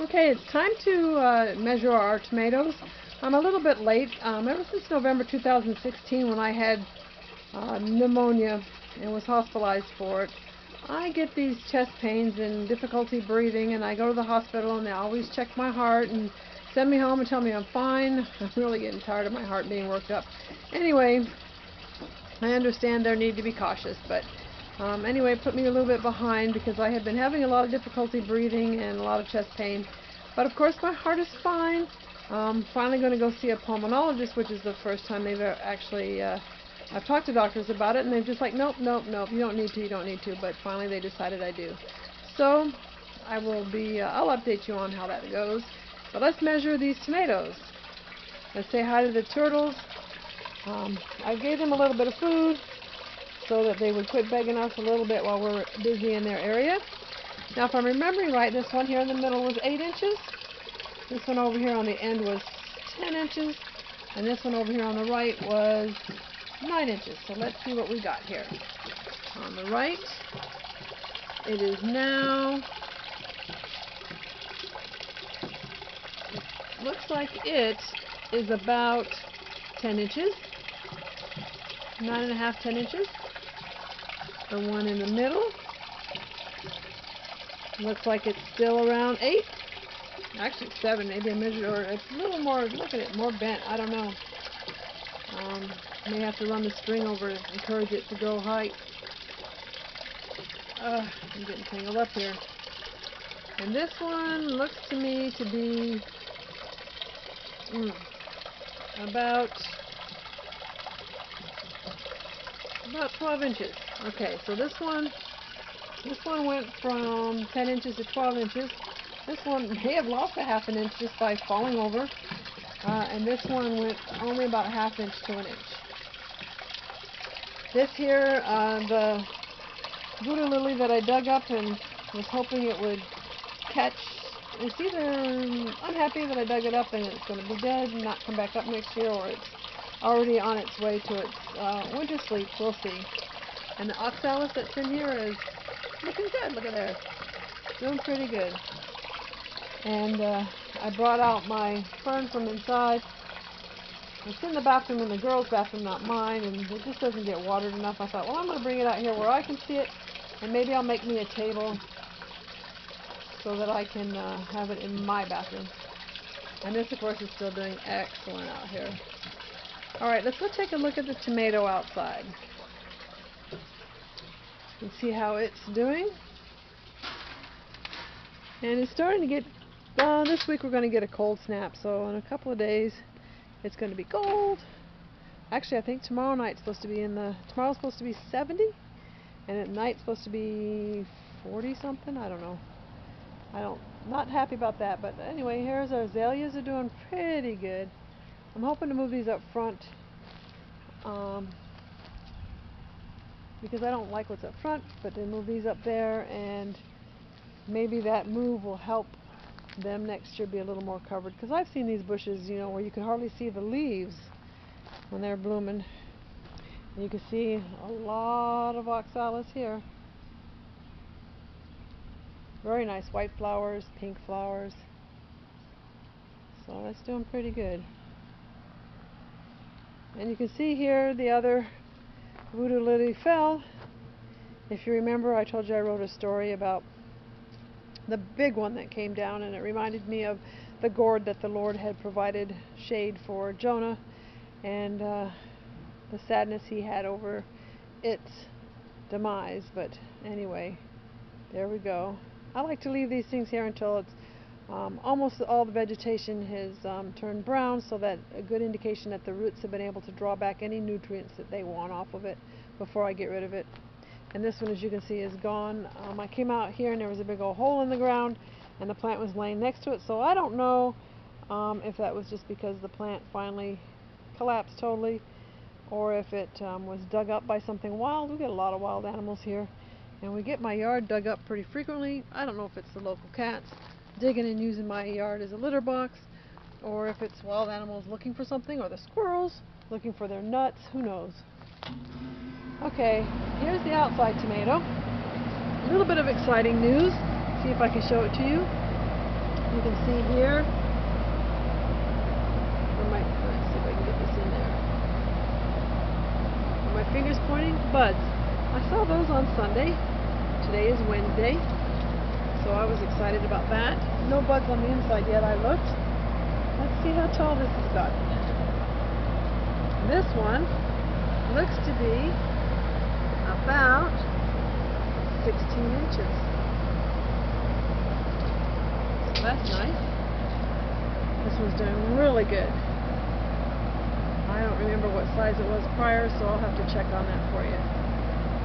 Okay, it's time to measure our tomatoes. I'm a little bit late. Ever since November 2016, when I had pneumonia and was hospitalized for it, I get these chest pains and difficulty breathing, and I go to the hospital and they always check my heart and send me home and tell me I'm fine. I'm really getting tired of my heart being worked up. Anyway, I understand there need to be cautious, but anyway, it put me a little bit behind because I had been having a lot of difficulty breathing and a lot of chest pain. But of course my heart is fine. I'm finally going to go see a pulmonologist, which is the first time they've actually, I've talked to doctors about it and they're just like, nope, nope, nope, you don't need to, but finally they decided I do. So I will be, I'll update you on how that goes. But let's measure these tomatoes. Let's say hi to the turtles. I gave them a little bit of food so that they would quit begging us a little bit while we're busy in their area. Now if I'm remembering right, this one here in the middle was 8 inches. This one over here on the end was 10 inches. And this one over here on the right was 9 inches. So let's see what we got here. On the right, it is now, it looks like it is about 10 inches. 9.5, 10 inches. The one in the middle looks like it's still around 8. Actually 7, maybe I measured, or it's a little more, look at it, more bent, I don't know. May have to run the string over to encourage it to go high. I'm getting tangled up here. And this one looks to me to be about 12 inches. Okay, so this one went from 10 inches to 12 inches. This one may have lost a ½ inch just by falling over. And this one went only about a ½ inch to an inch. This here, the voodoo lily that I dug up and was hoping it would catch, it's either I'm happy that I dug it up and it's going to be dead and not come back up next year, or it's already on its way to its winter sleep. We'll see. And the oxalis that's in here is looking good. Look at there. Doing pretty good. And I brought out my fern from inside. It's in the bathroom, in the girls' bathroom, not mine, and it just doesn't get watered enough. I thought, well, I'm going to bring it out here where I can see it, and maybe I'll make me a table so that I can have it in my bathroom. And this, of course, is still doing excellent out here. Alright, let's go take a look at the tomato outside and see how it's doing. And it's starting to get, this week we're going to get a cold snap, so in a couple of days it's going to be cold. Actually, I think tomorrow night's supposed to be tomorrow's supposed to be 70, and at night it's supposed to be 40 something, I don't know. Not happy about that, but anyway, here's our azaleas are doing pretty good. I'm hoping to move these up front because I don't like what's up front, but then move these up there, and maybe that move will help them next year be a little more covered, because I've seen these bushes, you know, where you can hardly see the leaves when they're blooming. And you can see a lot of oxalis here. Very nice white flowers, pink flowers. So that's doing pretty good. And you can see here the other voodoo lily fell. If you remember, I told you I wrote a story about the big one that came down, and it reminded me of the gourd that the Lord had provided shade for Jonah, and the sadness he had over its demise. But anyway, there we go. I like to leave these things here until it's almost all the vegetation has turned brown, so that a good indication that the roots have been able to draw back any nutrients that they want off of it before I get rid of it. And this one, as you can see, is gone. I came out here and there was a big old hole in the ground, and the plant was laying next to it, so I don't know if that was just because the plant finally collapsed totally, or if it was dug up by something wild. We get a lot of wild animals here, and we get my yard dug up pretty frequently. I don't know if it's the local cats digging and using my yard as a litter box, or if it's wild animals looking for something, or the squirrels looking for their nuts. Who knows? Okay, here's the outside tomato. A little bit of exciting news. See if I can show it to you. You can see here, let's see if I can get this in there. Where my finger's pointing, buds. I saw those on Sunday. Today is Wednesday, so I was excited about that. No buds on the inside yet, I looked. Let's see how tall this has gotten. This one looks to be about 16 inches. So that's nice. This one's doing really good. I don't remember what size it was prior, so I'll have to check on that for you.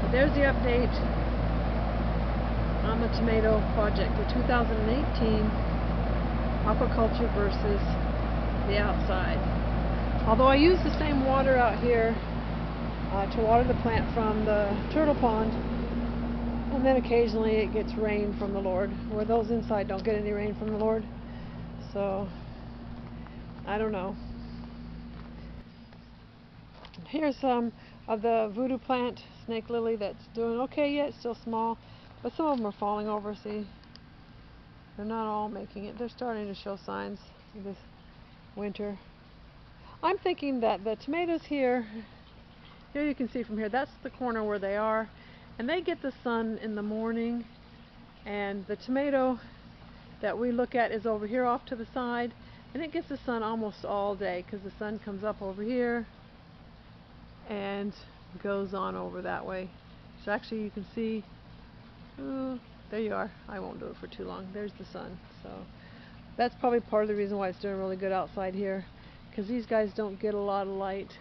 But there's the update on the tomato project for 2018, aquaculture versus the outside. Although I use the same water out here to water the plant from the turtle pond, and then occasionally it gets rain from the Lord, where those inside don't get any rain from the Lord. So I don't know. Here's some of the voodoo plant, snake lily, that's doing okay yet, still small, but some of them are falling over. See, they're not all making it. They're starting to show signs this winter. I'm thinking that the tomatoes here you can see from here, that's the corner where they are, and they get the sun in the morning, and the tomato that we look at is over here off to the side, and it gets the sun almost all day because the sun comes up over here and goes on over that way. So actually you can see, there you are. I won't do it for too long. There's the sun. So that's probably part of the reason why it's doing really good outside here, because these guys don't get a lot of light.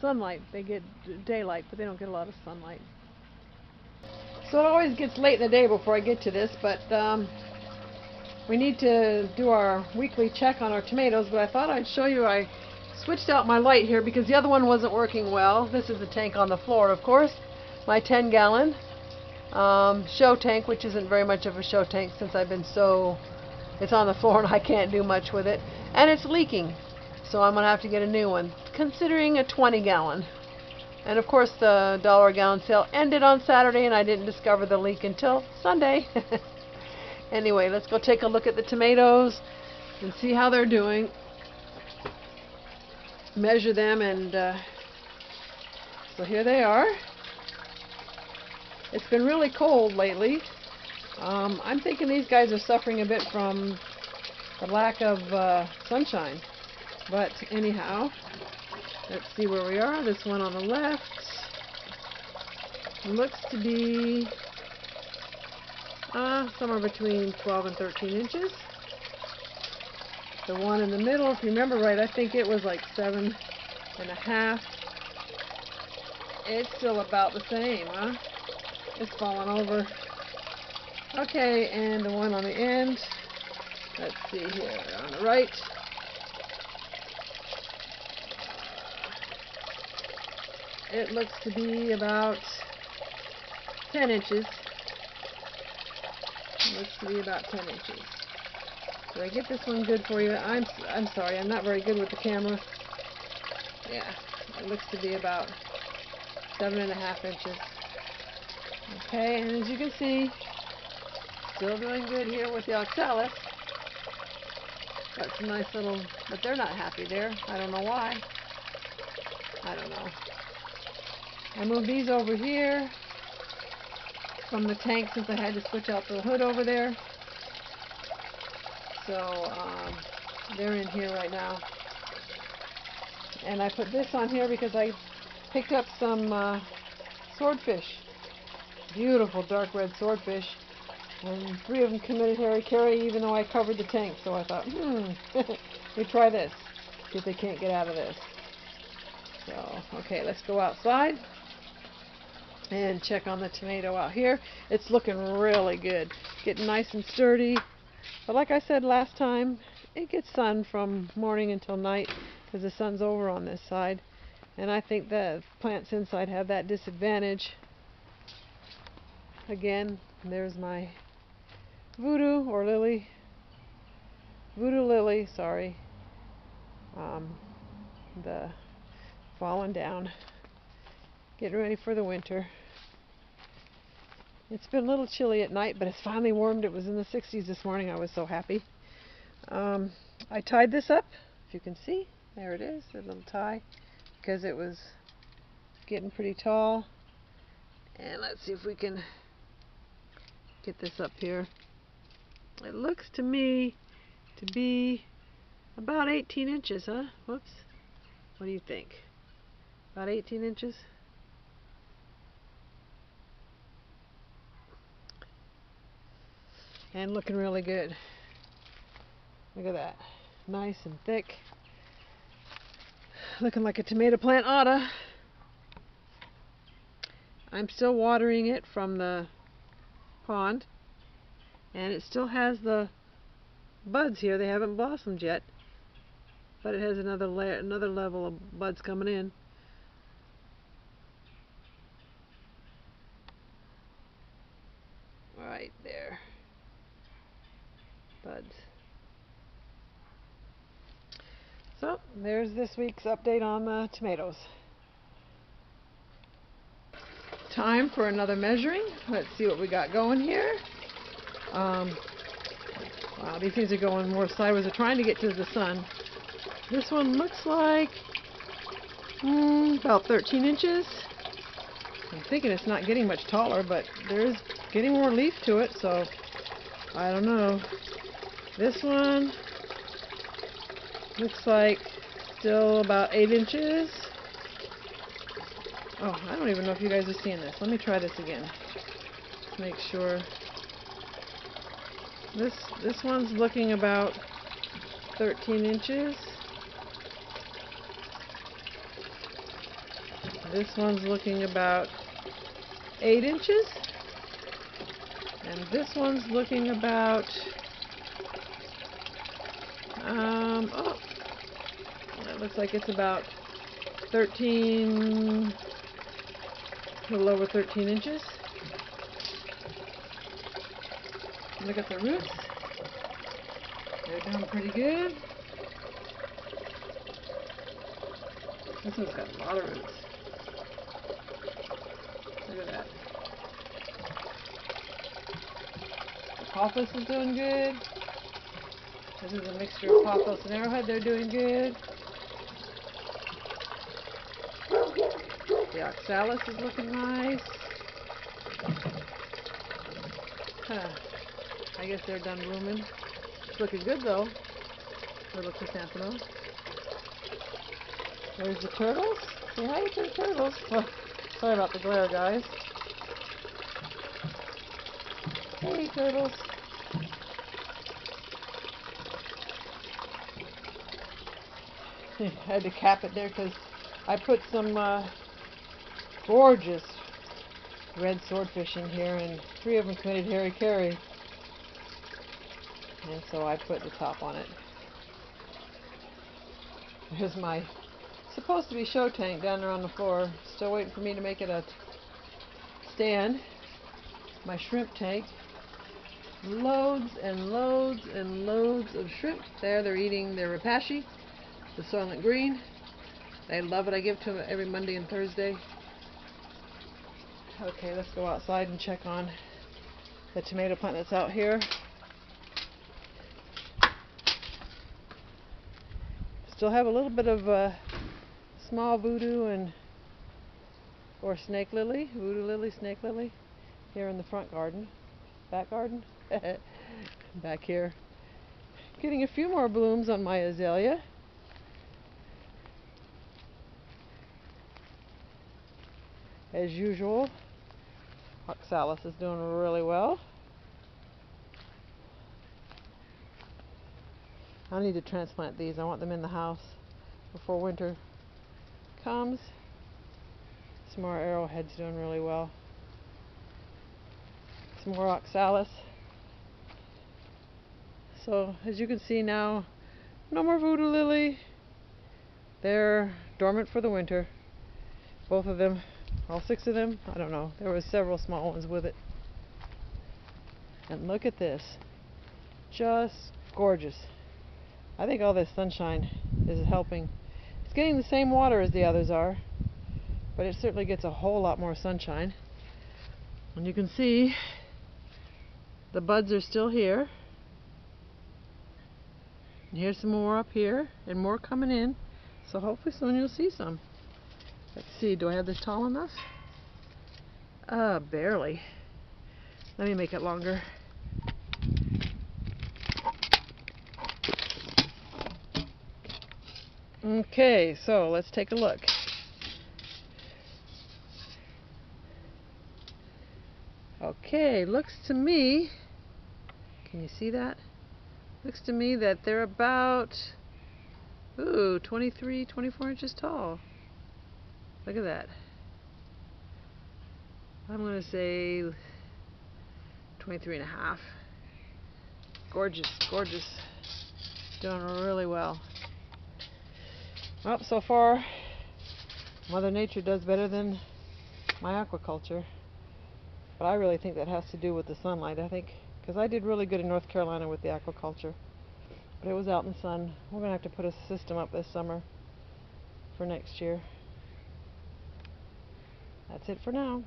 Sunlight. They get daylight, but they don't get a lot of sunlight. So it always gets late in the day before I get to this, but we need to do our weekly check on our tomatoes. But I thought I'd show you, I switched out my light here because the other one wasn't working well. This is the tank on the floor, of course. My 10-gallon show tank, which isn't very much of a show tank since I've been it's on the floor and I can't do much with it. And it's leaking. So I'm going to have to get a new one, considering a 20-gallon. And of course the $1-a-gallon sale ended on Saturday and I didn't discover the leak until Sunday. Anyway, let's go take a look at the tomatoes and see how they're doing. Measure them, and so here they are. It's been really cold lately. I'm thinking these guys are suffering a bit from the lack of sunshine. But anyhow, let's see where we are. This one on the left looks to be somewhere between 12 and 13 inches. The one in the middle, if you remember right, I think it was like 7.5. It's still about the same, huh? It's falling over. Okay, and the one on the end, let's see here, on the right. It looks to be about 10 inches. It looks to be about 10 inches. Did I get this one good for you? I'm sorry, I'm not very good with the camera. Yeah, it looks to be about 7.5 inches. Okay, and as you can see, still doing good here with the oxalis. Got some nice little, but they're not happy there. I don't know why. I don't know. I moved these over here from the tank since I had to switch out the hood over there. So they're in here right now. And I put this on here because I picked up some swordfish. Beautiful dark red swordfish. And 3 of them committed hara-kiri even though I covered the tank. So I thought, let me try this. See if they can't get out of this. So, okay, let's go outside and check on the tomato out here. It's looking really good. Getting nice and sturdy. But like I said last time, it gets sun from morning until night because the sun's over on this side. And I think the plants inside have that disadvantage. Again, there's my voodoo lily, sorry. The falling down, getting ready for the winter. It's been a little chilly at night, but it's finally warmed. It was in the 60s this morning. I was so happy. I tied this up, if you can see. There it is, a little tie, because it was getting pretty tall. And let's see if we can get this up here. It looks to me to be about 18 inches, huh? Whoops. What do you think? About 18 inches? And looking really good. Look at that. Nice and thick. Looking like a tomato plant oughta. I'm still watering it from the pond. And it still has the buds here. They haven't blossomed yet. But it has another level of buds coming in. Right there. Buds. So there's this week's update on the tomatoes. Time for another measuring. Let's see what we got going here. Wow, these things are going more sideways. They're trying to get to the sun. This one looks like about 13 inches. I'm thinking it's not getting much taller, but there's getting more leaf to it, so I don't know. This one looks like still about 8 inches. Oh, I don't even know if you guys are seeing this. Let me try this again. Let's make sure. This one's looking about 13 inches. This one's looking about 8 inches. And this one's looking about oh, that looks like it's about 13, a little over 13 inches. Look at the roots. They're doing pretty good. This one's got a lot of roots. Look at that. The pothos is doing good. This is a mixture of pothos and arrowhead. They're doing good. The oxalis is looking nice. Huh. I guess they're done blooming. It's looking good though. Little chrysanthemum. There's the turtles. Say hi to the turtles. Oh, sorry about the glare, guys. Hey, turtles. I had to cap it there because I put some gorgeous red swordfish in here, and 3 of them committed hara-kiri. And so I put the top on it. Here's my supposed to be show tank down there on the floor. Still waiting for me to make it a stand. My shrimp tank. Loads and loads and loads of shrimp. There, they're eating their rapashi, the Soylent Green. They love it. I give it to them every Monday and Thursday. Okay, let's go outside and check on the tomato plant that's out here. Still have a little bit of small voodoo or snake lily, voodoo lily, snake lily, here in the front garden, back garden, back here. Getting a few more blooms on my azalea. As usual, oxalis is doing really well. I need to transplant these. I want them in the house before winter comes. Some more arrowheads doing really well. Some more oxalis. So as you can see now, no more voodoo lily. They're dormant for the winter. Both of them, all 6 of them. I don't know. There were several small ones with it. And look at this. Just gorgeous. I think all this sunshine is helping. It's getting the same water as the others are, but it certainly gets a whole lot more sunshine. And you can see the buds are still here. And here's some more up here and more coming in. So hopefully soon you'll see some. Let's see, do I have this tall enough? Barely. Let me make it longer. Okay, so let's take a look. Okay, looks to me, can you see that? Looks to me that they're about, 23, 24 inches tall. Look at that. I'm going to say 23 and a half. Gorgeous, gorgeous. Doing really well. Well, so far, Mother Nature does better than my aquaculture. But I really think that has to do with the sunlight, I think. Because I did really good in North Carolina with the aquaculture. But it was out in the sun. We're going to have to put a system up this summer for next year. That's it for now.